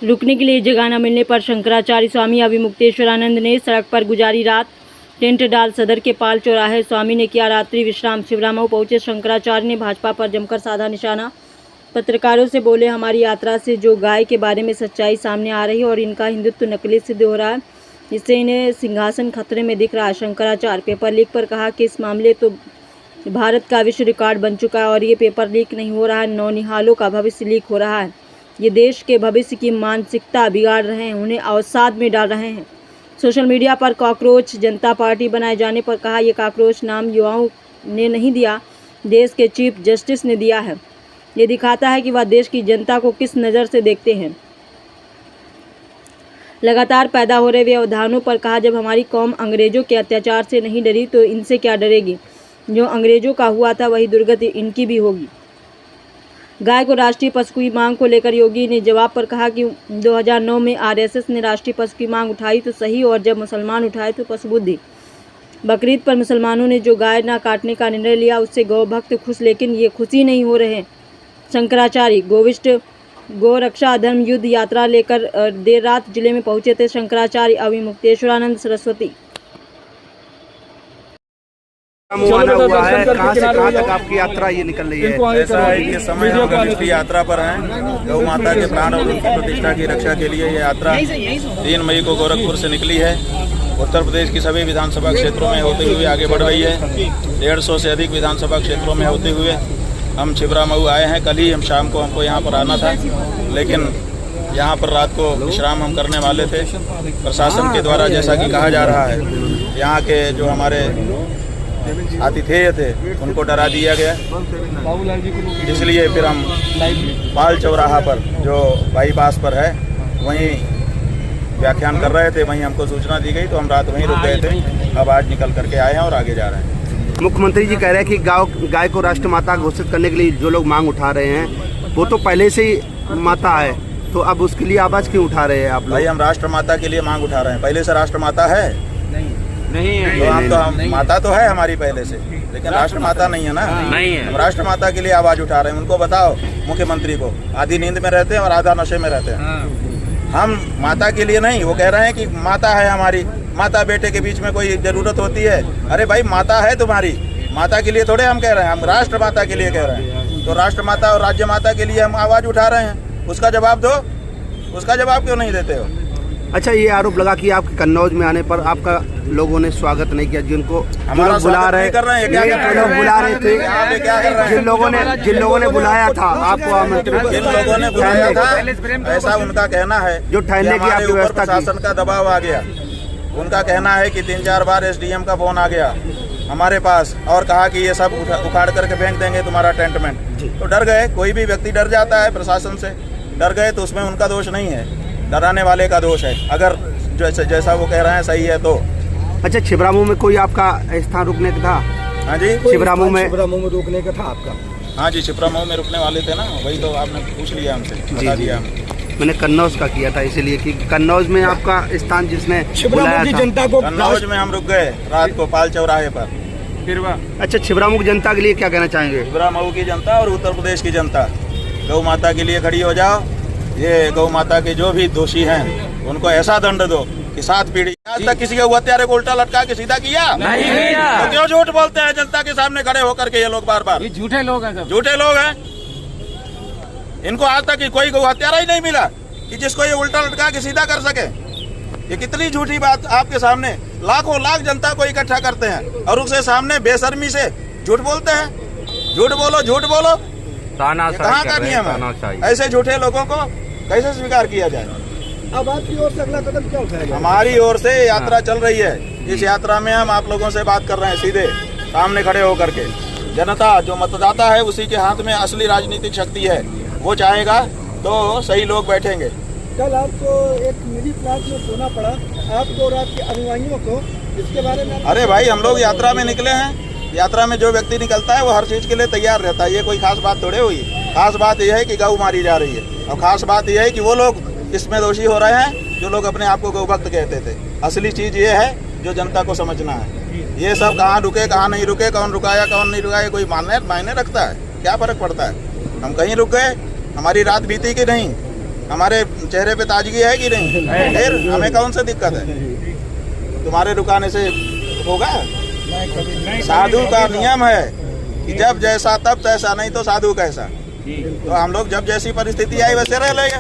रुकने के लिए जगह न मिलने पर शंकराचार्य स्वामी अभिमुक्तेश्वरानंद ने सड़क पर गुजारी रात। टेंट डाल सदर के पाल चौराहे स्वामी ने किया रात्रि विश्राम। शिवरामऊ पहुंचे शंकराचार्य ने भाजपा पर जमकर साधा निशाना। पत्रकारों से बोले, हमारी यात्रा से जो गाय के बारे में सच्चाई सामने आ रही है और इनका हिंदुत्व नकली सिद्ध हो रहा है, इससे इन्हें सिंहासन खतरे में दिख रहा है। शंकराचार्य पेपर लीक पर कहा कि इस मामले तो भारत का विश्व रिकॉर्ड बन चुका है और ये पेपर लीक नहीं हो रहा है, नौनिहालों का भविष्य लीक हो रहा है। ये देश के भविष्य की मानसिकता बिगाड़ रहे हैं, उन्हें अवसाद में डाल रहे हैं। सोशल मीडिया पर कॉकरोच जनता पार्टी बनाए जाने पर कहा, यह कॉकरोच नाम युवाओं ने नहीं दिया, देश के चीफ जस्टिस ने दिया है। ये दिखाता है कि वह देश की जनता को किस नज़र से देखते हैं। लगातार पैदा हो रहे व्यवधानों पर कहा, जब हमारी कौम अंग्रेजों के अत्याचार से नहीं डरी तो इनसे क्या डरेगी। जो अंग्रेजों का हुआ था वही दुर्गति इनकी भी होगी। गाय को राष्ट्रीय पशु की मांग को लेकर योगी ने जवाब पर कहा कि 2009 में आरएसएस ने राष्ट्रीय पशु की मांग उठाई तो सही, और जब मुसलमान उठाए तो पशु बुद्धि। बकरीद पर मुसलमानों ने जो गाय न काटने का निर्णय लिया उससे गौ भक्त खुश, लेकिन ये खुशी नहीं हो रहे। शंकराचार्य गोविष्ट गौ रक्षा अधर्म युद्ध यात्रा लेकर देर रात जिले में पहुंचे थे। शंकराचार्य अभिमुक्तेश्वरानंद सरस्वती हुआ है, कहाँ से कहाँ तक आपकी यात्रा ये निकल रही है? ऐसा है कि समय हम इसकी यात्रा पर हैं। गौ माता के प्राण और उनकी प्रतिष्ठा की रक्षा के लिए ये यात्रा 3 मई को गोरखपुर से निकली है। उत्तर प्रदेश की सभी विधानसभा क्षेत्रों में होते हुए आगे बढ़ रही है। 150 से अधिक विधानसभा क्षेत्रों में होते हुए हम छिबरामऊ आए हैं। कल ही हम शाम को हमको यहाँ पर आना था, लेकिन यहाँ पर रात को विश्राम हम करने वाले थे। प्रशासन के द्वारा जैसा कि कहा जा रहा है, यहाँ के जो हमारे आतिथेय थे उनको डरा दिया गया, इसलिए फिर हम पाल चौराहा पर जो बाईपास पर है वहीं व्याख्यान कर रहे थे। वहीं हमको सूचना दी गई तो हम रात वहीं रुक गए थे। अब आज निकल करके आए हैं और आगे जा रहे हैं। मुख्यमंत्री जी कह रहे हैं कि गाय को राष्ट्रमाता घोषित करने के लिए जो लोग मांग उठा रहे हैं वो तो पहले से ही माता है, तो अब उसके लिए आवाज़ क्यों उठा रहे हैं आप लोग? भाई, हम राष्ट्रमाता के लिए मांग उठा रहे हैं। पहले से राष्ट्रमाता है नहीं है, तो हम माता तो है हमारी पहले से, लेकिन राष्ट्रमाता नहीं है ना। नहीं है। हम राष्ट्रमाता के लिए आवाज उठा रहे हैं। उनको बताओ, मुख्यमंत्री को, आधी नींद में रहते हैं और आधा नशे में रहते हैं। हम माता के लिए नहीं, वो कह रहे हैं कि माता है हमारी, माता बेटे के बीच में कोई जरूरत होती है। अरे भाई, माता है तुम्हारी, माता के लिए थोड़े हम कह रहे हैं, हम राष्ट्रमाता के लिए कह रहे हैं। तो राष्ट्रमाता और राज्य माता के लिए हम आवाज उठा रहे हैं। उसका जवाब दो, उसका जवाब क्यों नहीं देते हो? अच्छा, ये आरोप लगा कि आपके कन्नौज में आने पर आपका लोगों ने स्वागत नहीं किया, जिनको हमारा बुला रहे कर रहे हैं, क्या बुला रहे थे, यहाँ पे क्या कर रहे हैं? जिन लोगों ने बुलाया था आपको आमंत्रित, जिन लोगों ने बुलाया था, ऐसा उनका कहना है जो ठहरने की आपकी व्यवस्था की, प्रशासन का दबाव आ गया। उनका कहना है कि 3-4 बार एसडीएम का फोन आ गया हमारे पास और कहा कि ये सब उखाड़ करके फेंक देंगे तुम्हारा टेंटमेंट। तो डर गए। कोई भी व्यक्ति डर जाता है प्रशासन से, डर गए तो उसमें उनका दोष नहीं है, डराने वाले का दोष है। अगर जैसा वो कह रहे हैं सही है तो। अच्छा, छिबरामऊ में कोई आपका स्थान रुकने का था? हाँ जी, छिबरामऊ में रुकने का था आपका? हाँ जी, छिबरामऊ में रुकने वाले थे ना, वही तो आपने पूछ लिया हमसे, बता दिया हमने। मैंने कन्नौज का किया था, इसीलिए कि कन्नौज में आपका स्थान जिसने बुलाया था। जनता को कन्नौज में हम रुक गए रात को पाल चौराहे पर। अच्छा, छिबरामऊ की जनता के लिए क्या कहना चाहेंगे? छिबरामऊ की जनता और उत्तर प्रदेश की जनता, गौ माता के लिए खड़ी हो जाओ। ये गौ माता के जो भी दोषी हैं उनको ऐसा दंड दो कि 7 पीढ़ी। आज तक किसी के हत्यारे को उल्टा लटका के सीधा किया नहीं किया। तो क्यों झूठ बोलते हैं जनता के सामने खड़े होकर के ये लोग बार बार? ये झूठे लोग हैं, सब झूठे लोग हैं। इनको आज तक कोई गौ हत्यारा ही नहीं मिला कि जिसको ये उल्टा लटका के सीधा कर सके। ये कितनी झूठी बात आपके सामने, लाखों लाख जनता को इकट्ठा करते हैं और उसके सामने बेशर्मी से झूठ बोलते हैं। झूठ बोलो, झूठ बोलो, कहाँ का नियम है? ऐसे झूठे लोगों को कैसे स्वीकार किया जाए? अब आपकी ओर से अगला कदम क्या उठाएगा? हमारी ओर से यात्रा चल रही है। इस यात्रा में हम आप लोगों से बात कर रहे हैं, सीधे सामने खड़े होकर के। जनता जो मतदाता है उसी के हाथ में असली राजनीतिक शक्ति है। वो चाहेगा तो सही लोग बैठेंगे। कल आपको एक मिली प्लाट में सोना पड़ा, आपको और आपके अनुयायियों को, इसके बारे में? अरे भाई, हम लोग यात्रा में निकले हैं। यात्रा में जो व्यक्ति निकलता है वो हर चीज के लिए तैयार रहता है। ये कोई खास बात थोड़े हुई। खास बात यह है कि गौ मारी जा रही है, और खास बात यह है कि वो लोग इसमें दोषी हो रहे हैं जो लोग अपने आप को गौ भक्त कहते थे। असली चीज ये है जो जनता को समझना है। ये सब कहाँ रुके कहाँ नहीं रुके, कौन रुकाया कौन नहीं रुकाया, कोई मायने रखता है? क्या फर्क पड़ता है? हम कहीं रुक गए, हमारी रात बीती कि नहीं, हमारे चेहरे पे ताजगी है कि नहीं? फिर हमें कौन सी दिक्कत है? तुम्हारे रुकाने से होगा? साधु का नियम है कि जब जैसा तब तैसा, नहीं तो साधु कैसा। तो हम लोग जब जैसी परिस्थिति आई वैसे रह लेंगे।